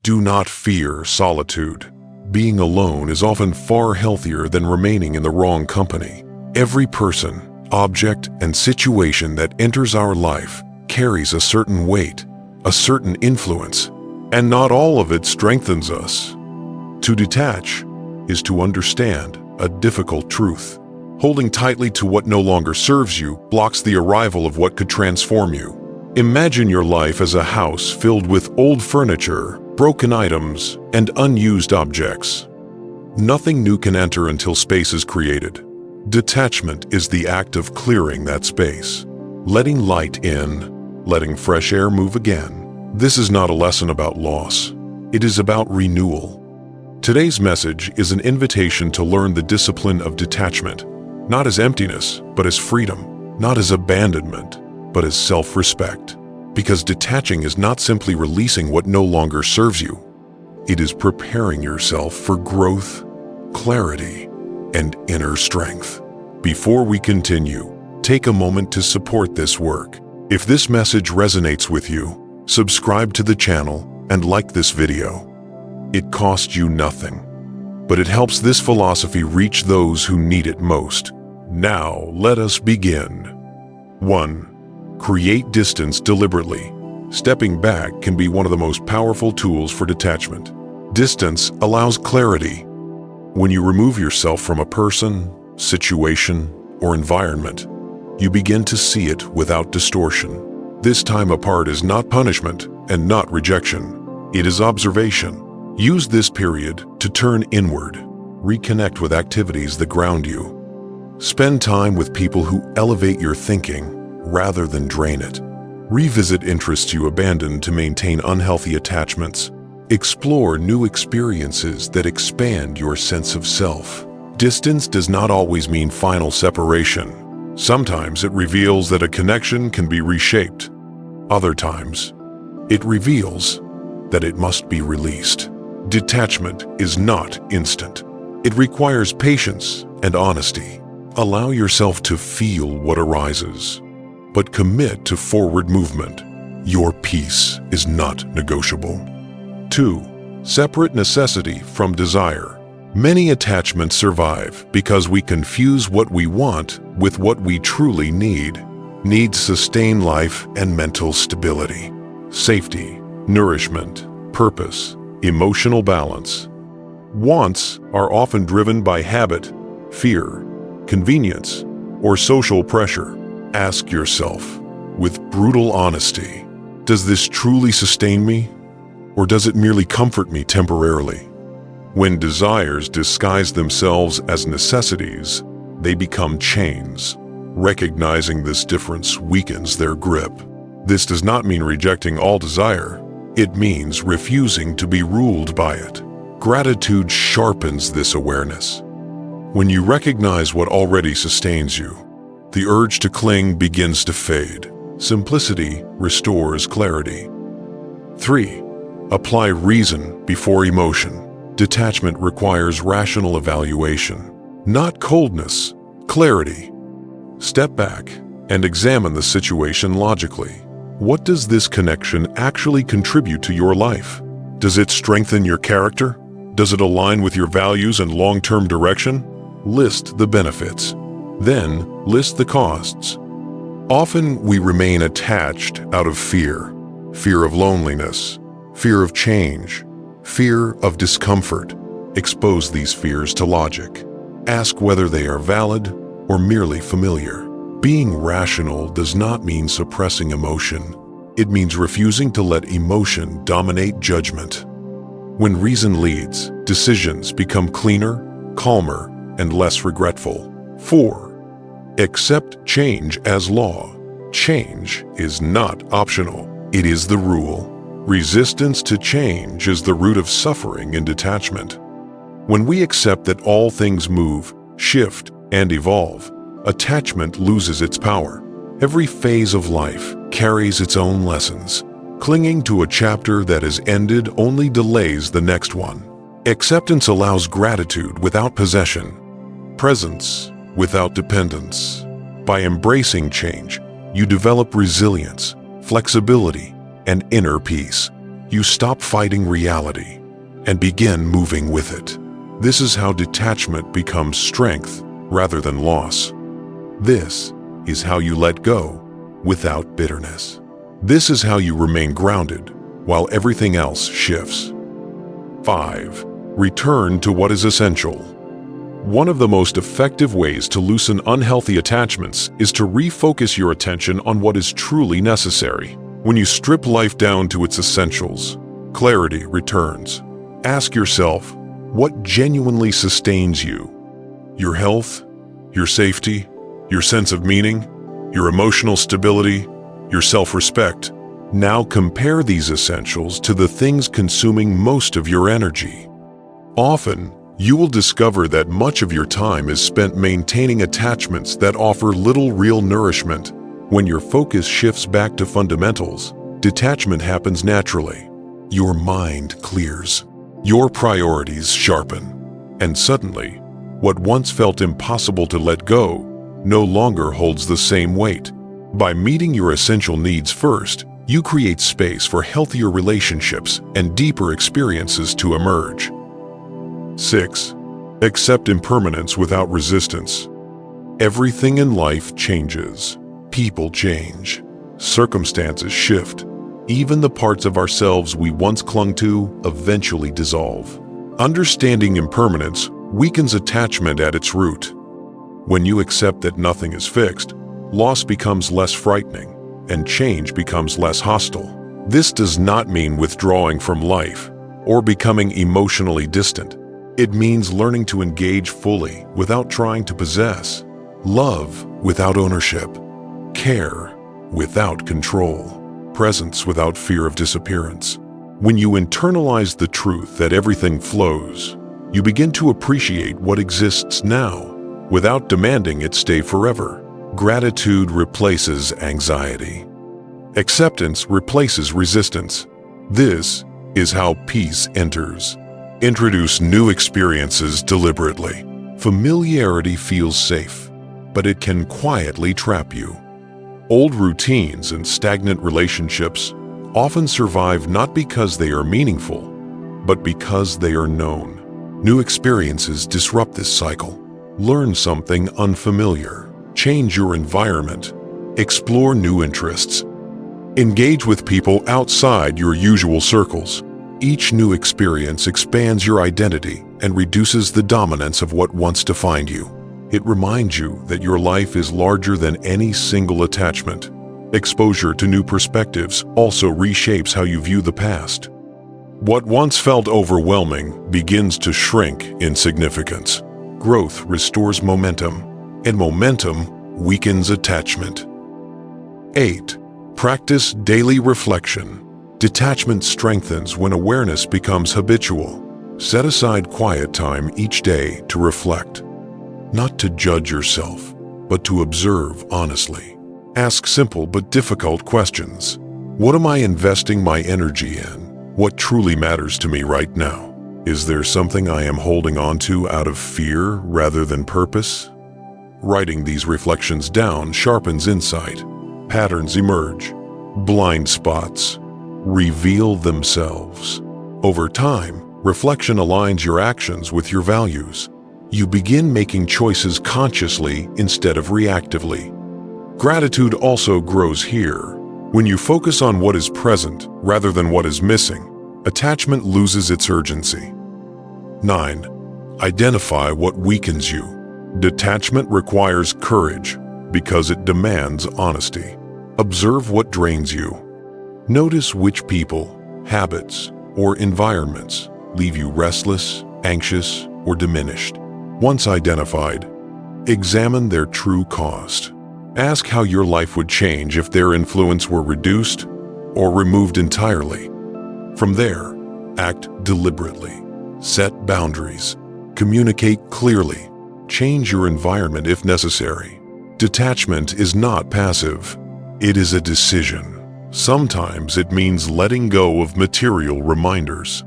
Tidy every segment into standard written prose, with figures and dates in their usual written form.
Do not fear solitude. Being alone is often far healthier than remaining in the wrong company. Every person, object, and situation that enters our life carries a certain weight, a certain influence, and not all of it strengthens us. To detach is to understand a difficult truth. Holding tightly to what no longer serves you blocks the arrival of what could transform you. Imagine your life as a house filled with old furniture, broken items, and unused objects. Nothing new can enter until space is created. Detachment is the act of clearing that space, letting light in, letting fresh air move again. This is not a lesson about loss. It is about renewal. Today's message is an invitation to learn the discipline of detachment, not as emptiness, but as freedom, not as abandonment, but as self-respect. Because detaching is not simply releasing what no longer serves you. It is preparing yourself for growth, clarity, and inner strength. Before we continue, take a moment to support this work. If this message resonates with you, subscribe to the channel and like this video. It costs you nothing, but it helps this philosophy reach those who need it most. Now, let us begin. 1. Create distance deliberately. Stepping back can be one of the most powerful tools for detachment. Distance allows clarity. When you remove yourself from a person, situation, or environment, you begin to see it without distortion. This time apart is not punishment and not rejection. It is observation. Use this period to turn inward, reconnect with activities that ground you. Spend time with people who elevate your thinking rather than drain it. Revisit interests you abandoned to maintain unhealthy attachments. Explore new experiences that expand your sense of self. Distance does not always mean final separation. Sometimes it reveals that a connection can be reshaped. Other times, it reveals that it must be released. Detachment is not instant. It requires patience and honesty. Allow yourself to feel what arises, but commit to forward movement. Your peace is not negotiable. 2. Separate necessity from desire. Many attachments survive because we confuse what we want with what we truly need. Needs sustain life and mental stability, safety, nourishment, purpose, emotional balance. Wants are often driven by habit, fear, convenience, or social pressure. Ask yourself, with brutal honesty, does this truly sustain me, or does it merely comfort me temporarily? When desires disguise themselves as necessities, they become chains. Recognizing this difference weakens their grip. This does not mean rejecting all desire. It means refusing to be ruled by it. Gratitude sharpens this awareness. When you recognize what already sustains you, the urge to cling begins to fade. Simplicity restores clarity. 3. Apply reason before emotion. Detachment requires rational evaluation, not coldness, clarity. Step back and examine the situation logically. What does this connection actually contribute to your life? Does it strengthen your character? Does it align with your values and long-term direction? List the benefits. Then, list the costs. Often we remain attached out of fear. Fear of loneliness, fear of change, fear of discomfort. Expose these fears to logic. Ask whether they are valid or merely familiar. Being rational does not mean suppressing emotion. It means refusing to let emotion dominate judgment. When reason leads, decisions become cleaner, calmer, and less regretful. 4. Accept change as law. Change is not optional. It is the rule. Resistance to change is the root of suffering and detachment. When we accept that all things move, shift, and evolve, attachment loses its power. Every phase of life carries its own lessons. Clinging to a chapter that has ended only delays the next one. Acceptance allows gratitude without possession, presence without dependence. By embracing change, you develop resilience, flexibility, and inner peace. You stop fighting reality and begin moving with it. This is how detachment becomes strength rather than loss. This is how you let go without bitterness. This is how you remain grounded while everything else shifts. 5. Return to what is essential. One of the most effective ways to loosen unhealthy attachments is to refocus your attention on what is truly necessary. When you strip life down to its essentials, clarity returns. Ask yourself, what genuinely sustains you? Your health, your safety, your sense of meaning, your emotional stability, your self-respect. Now compare these essentials to the things consuming most of your energy. Often, you will discover that much of your time is spent maintaining attachments that offer little real nourishment. When your focus shifts back to fundamentals, detachment happens naturally. Your mind clears, your priorities sharpen, and suddenly, what once felt impossible to let go no longer holds the same weight. By meeting your essential needs first, you create space for healthier relationships and deeper experiences to emerge. 6. Accept impermanence without resistance. Everything in life changes. People change. Circumstances shift. Even the parts of ourselves we once clung to eventually dissolve. Understanding impermanence weakens attachment at its root. When you accept that nothing is fixed, loss becomes less frightening, and change becomes less hostile. This does not mean withdrawing from life or becoming emotionally distant. It means learning to engage fully without trying to possess, love without ownership, care without control, presence without fear of disappearance. When you internalize the truth that everything flows, you begin to appreciate what exists now without demanding it stay forever. Gratitude replaces anxiety. Acceptance replaces resistance. This is how peace enters. Introduce new experiences deliberately. Familiarity feels safe, but it can quietly trap you. Old routines and stagnant relationships often survive not because they are meaningful, but because they are known. New experiences disrupt this cycle. Learn something unfamiliar. Change your environment. Explore new interests. Engage with people outside your usual circles. Each new experience expands your identity and reduces the dominance of what once defined you. It reminds you that your life is larger than any single attachment. Exposure to new perspectives also reshapes how you view the past. What once felt overwhelming begins to shrink in significance. Growth restores momentum, and momentum weakens attachment. 8. Practice daily reflection. Detachment strengthens when awareness becomes habitual. Set aside quiet time each day to reflect. Not to judge yourself, but to observe honestly. Ask simple but difficult questions. What am I investing my energy in? What truly matters to me right now? Is there something I am holding on to out of fear rather than purpose? Writing these reflections down sharpens insight. Patterns emerge. Blind spots reveal themselves. Over time, reflection aligns your actions with your values. You begin making choices consciously instead of reactively. Gratitude also grows here. When you focus on what is present rather than what is missing, attachment loses its urgency. 9. Identify what weakens you. Detachment requires courage because it demands honesty. Observe what drains you. Notice which people, habits, or environments leave you restless, anxious, or diminished. Once identified, examine their true cost. Ask how your life would change if their influence were reduced or removed entirely. From there, act deliberately. Set boundaries. Communicate clearly. Change your environment if necessary. Detachment is not passive. It is a decision. Sometimes it means letting go of material reminders.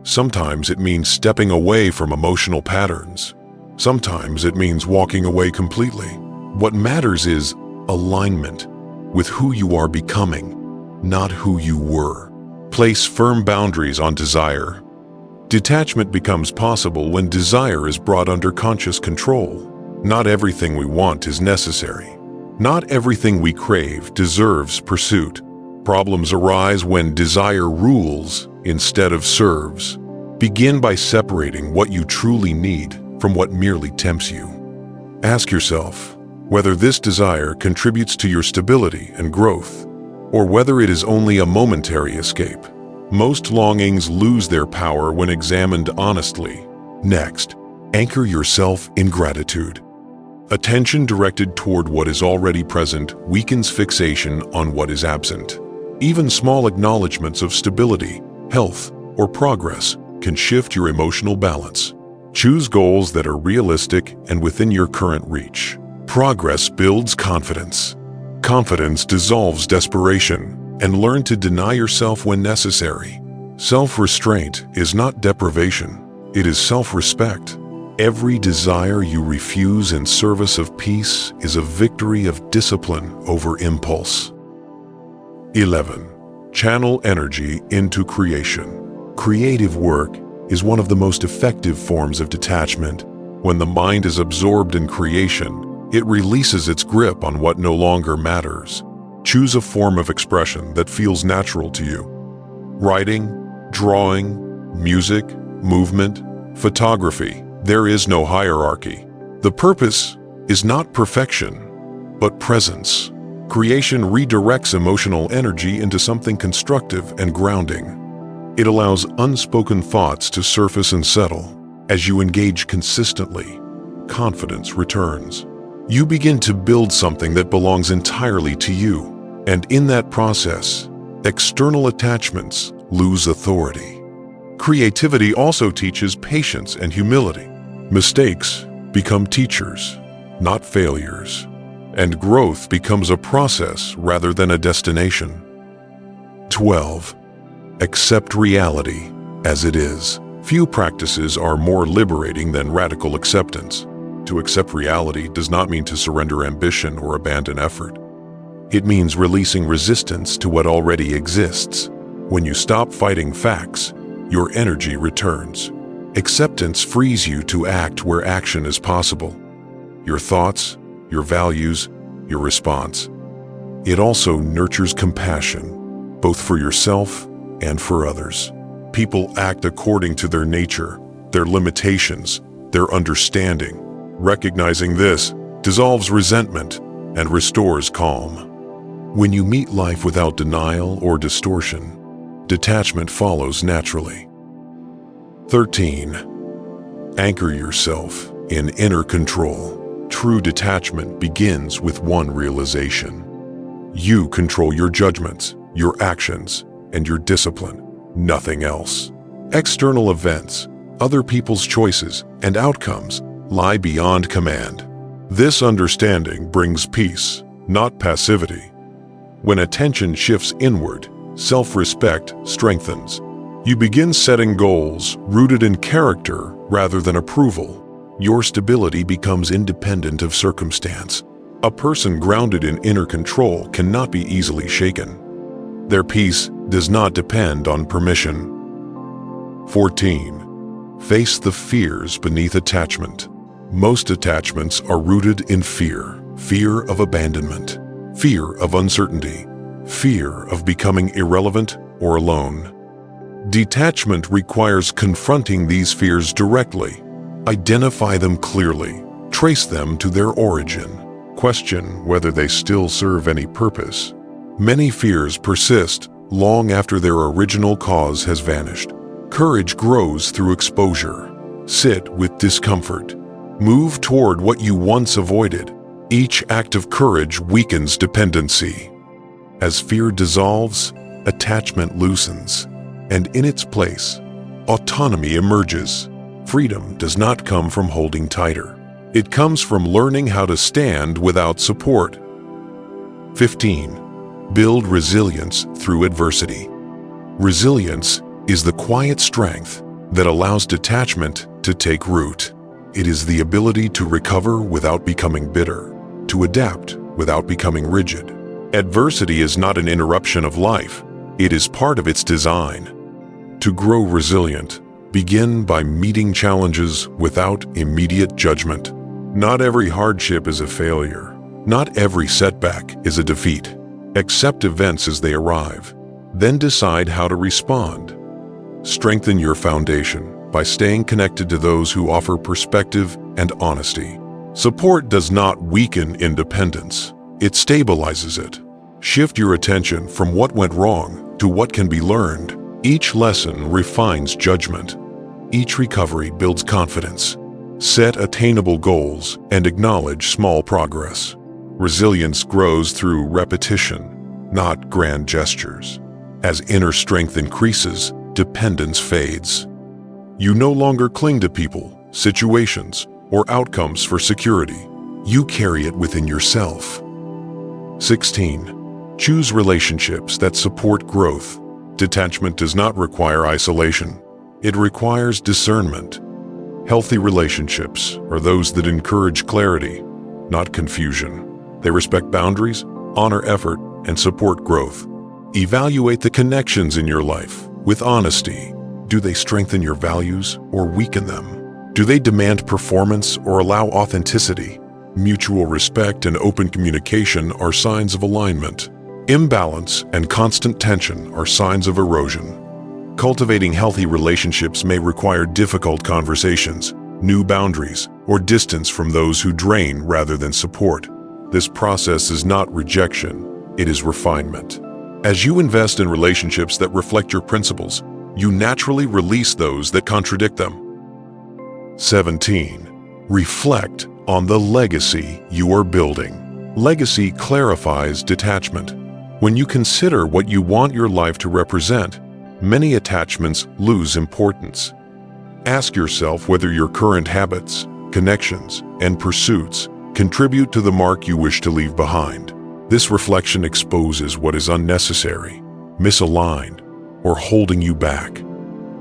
Sometimes it means stepping away from emotional patterns. Sometimes it means walking away completely. What matters is alignment with who you are becoming, not who you were. Place firm boundaries on desire. Detachment becomes possible when desire is brought under conscious control. Not everything we want is necessary. Not everything we crave deserves pursuit. Problems arise when desire rules instead of serves. Begin by separating what you truly need from what merely tempts you. Ask yourself whether this desire contributes to your stability and growth, or whether it is only a momentary escape. Most longings lose their power when examined honestly. Next, anchor yourself in gratitude. Attention directed toward what is already present weakens fixation on what is absent. Even small acknowledgments of stability, health, or progress can shift your emotional balance. Choose goals that are realistic and within your current reach. Progress builds confidence. Confidence dissolves desperation, and learn to deny yourself when necessary. Self-restraint is not deprivation, it is self-respect. Every desire you refuse in service of peace is a victory of discipline over impulse. 11. Channel energy into creation. Creative work is one of the most effective forms of detachment. When the mind is absorbed in creation, it releases its grip on what no longer matters. Choose a form of expression that feels natural to you. Writing, drawing, music, movement, photography. There is no hierarchy. The purpose is not perfection, but presence. Creation redirects emotional energy into something constructive and grounding. It allows unspoken thoughts to surface and settle. As you engage consistently, confidence returns. You begin to build something that belongs entirely to you. And in that process, external attachments lose authority. Creativity also teaches patience and humility. Mistakes become teachers, not failures. And growth becomes a process rather than a destination. 12. Accept reality as it is. Few practices are more liberating than radical acceptance. To accept reality does not mean to surrender ambition or abandon effort. It means releasing resistance to what already exists. When you stop fighting facts, your energy returns. Acceptance frees you to act where action is possible. Your thoughts, your values, your response. It also nurtures compassion, both for yourself and for others. People act according to their nature, their limitations, their understanding. Recognizing this dissolves resentment and restores calm. When you meet life without denial or distortion, detachment follows naturally. 13. Anchor yourself in inner control. True detachment begins with one realization. You control your judgments, your actions, and your discipline, nothing else. External events, other people's choices, and outcomes lie beyond command. This understanding brings peace, not passivity. When attention shifts inward, self-respect strengthens. You begin setting goals rooted in character rather than approval. Your stability becomes independent of circumstance. A person grounded in inner control cannot be easily shaken. Their peace does not depend on permission. 14. Face the fears beneath attachment. Most attachments are rooted in fear. Fear of abandonment, fear of uncertainty, fear of becoming irrelevant or alone. Detachment requires confronting these fears directly. Identify them clearly, trace them to their origin, question whether they still serve any purpose. Many fears persist long after their original cause has vanished. Courage grows through exposure. Sit with discomfort. Move toward what you once avoided. Each act of courage weakens dependency. As fear dissolves, attachment loosens, and in its place, autonomy emerges. Freedom does not come from holding tighter. It comes from learning how to stand without support. 15. Build resilience through adversity. Resilience is the quiet strength that allows detachment to take root. It is the ability to recover without becoming bitter, to adapt without becoming rigid. Adversity is not an interruption of life. It is part of its design. To grow resilient, begin by meeting challenges without immediate judgment. Not every hardship is a failure. Not every setback is a defeat. Accept events as they arrive, then decide how to respond. Strengthen your foundation by staying connected to those who offer perspective and honesty. Support does not weaken independence. It stabilizes it. Shift your attention from what went wrong to what can be learned. Each lesson refines judgment. Each recovery builds confidence. Set attainable goals and acknowledge small progress. Resilience grows through repetition, not grand gestures. As inner strength increases, dependence fades. You no longer cling to people, situations, or outcomes for security. You carry it within yourself. 16. Choose relationships that support growth. Detachment does not require isolation. It requires discernment. Healthy relationships are those that encourage clarity, not confusion. They respect boundaries, honor effort, and support growth. Evaluate the connections in your life with honesty. Do they strengthen your values or weaken them? Do they demand performance or allow authenticity? Mutual respect and open communication are signs of alignment. Imbalance and constant tension are signs of erosion. Cultivating healthy relationships may require difficult conversations, new boundaries, or distance from those who drain rather than support. This process is not rejection, it is refinement. As you invest in relationships that reflect your principles, you naturally release those that contradict them. 17. Reflect on the legacy you are building. Legacy clarifies detachment. When you consider what you want your life to represent, many attachments lose importance. Ask yourself whether your current habits, connections, and pursuits contribute to the mark you wish to leave behind. This reflection exposes what is unnecessary, misaligned, or holding you back.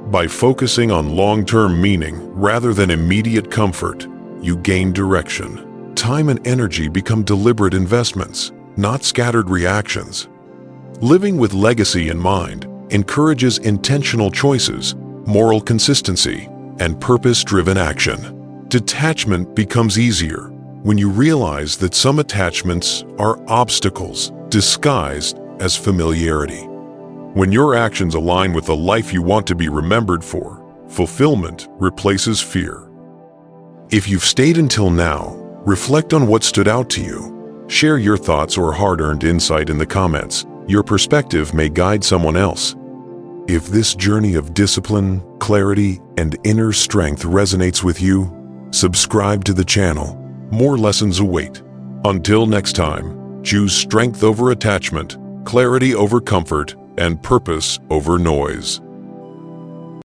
By focusing on long-term meaning rather than immediate comfort, you gain direction. Time and energy become deliberate investments, not scattered reactions. Living with legacy in mind encourages intentional choices, moral consistency, and purpose-driven action. Detachment becomes easier when you realize that some attachments are obstacles disguised as familiarity. When your actions align with the life you want to be remembered for, fulfillment replaces fear. If you've stayed until now, reflect on what stood out to you. Share your thoughts or hard-earned insight in the comments. Your perspective may guide someone else. If this journey of discipline, clarity, and inner strength resonates with you, subscribe to the channel. More lessons await. Until next time, choose strength over attachment, clarity over comfort, and purpose over noise.